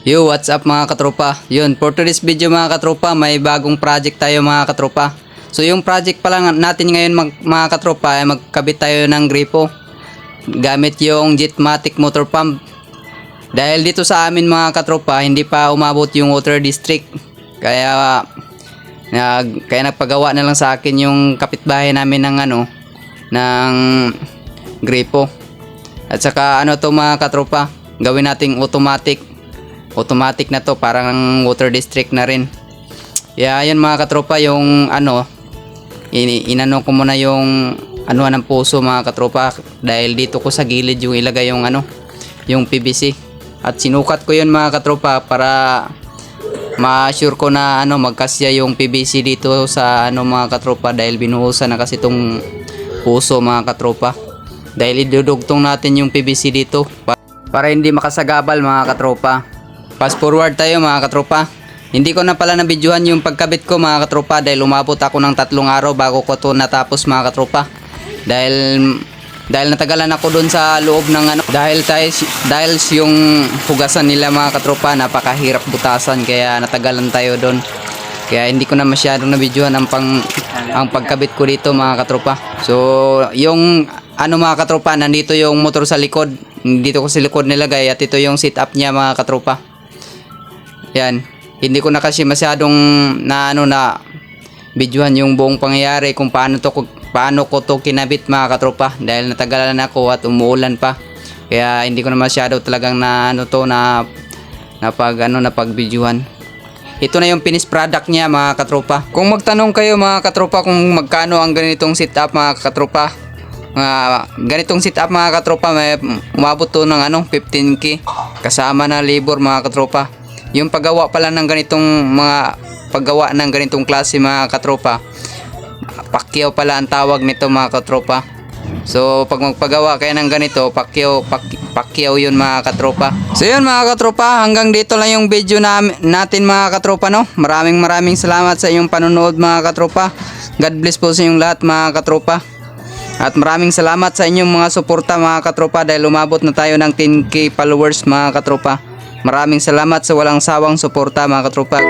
Yo, what's up mga katropa? Yun, for today's video mga katropa, may bagong project tayo mga katropa. So yung project pa lang natin ngayon mga katropa ay magkabit tayo ng gripo gamit yung Jetmatic motor pump. Dahil dito sa amin mga katropa, hindi pa umabot yung water district. Kaya nagpagawa na lang sa akin yung kapitbahay namin ng gripo. At saka to mga katropa, gawin nating automatic na to, parang water district na rin. Yan mga katropa, yung inano ko muna yung ng puso mga katropa, dahil dito ko sa gilid yung ilagay yung PVC. At sinukat ko yun mga katropa para ma-sure ko na magkasya yung PVC dito sa mga katropa, dahil binuhusan na kasi itong puso mga katropa. Dahil idudugtong natin yung PVC dito para hindi makasagabal mga katropa. Fast forward tayo mga katropa. Hindi ko na pala nabidyohan yung pagkabit ko mga katropa, dahil umabot ako ng 3 araw bago ko to natapos mga katropa. Dahil natagalan ako doon sa loob ng dahil yung hugasan nila mga katropa napakahirap butasan, kaya natagalan tayo doon. Kaya hindi ko na masyadong nabidyohan ang pagkabit ko dito mga katropa. So yung mga katropa, nandito yung motor sa likod. Dito ko sa likod nilagay, at ito yung setup niya mga katropa. Yan, hindi ko na kasi masyadong na videohan yung buong pangyayari kung paano ko to kinabit mga katropa, dahil natagalan ako at umuulan pa. Kaya hindi ko na masyado talagang napag-videohan. Ito na yung finished product niya mga katropa. Kung magtanong kayo mga katropa kung magkano ang ganitong setup mga katropa, ganitong setup mga katropa, may umabot to ng 15k kasama na labor mga katropa. Yung paggawa pala ng ganitong klase mga katropa, pakyaw pala ang tawag nito mga katropa. So pag magpagawa kayo ng ganito, pakyaw yun mga katropa. So yun mga katropa, hanggang dito lang yung video natin mga katropa, no. Maraming salamat sa inyong panonood mga katropa. God bless po sa inyong lahat mga katropa. At maraming salamat sa inyong mga suporta mga katropa, dahil umabot na tayo ng 10k followers mga katropa. Maraming salamat sa walang sawang suporta mga katropa.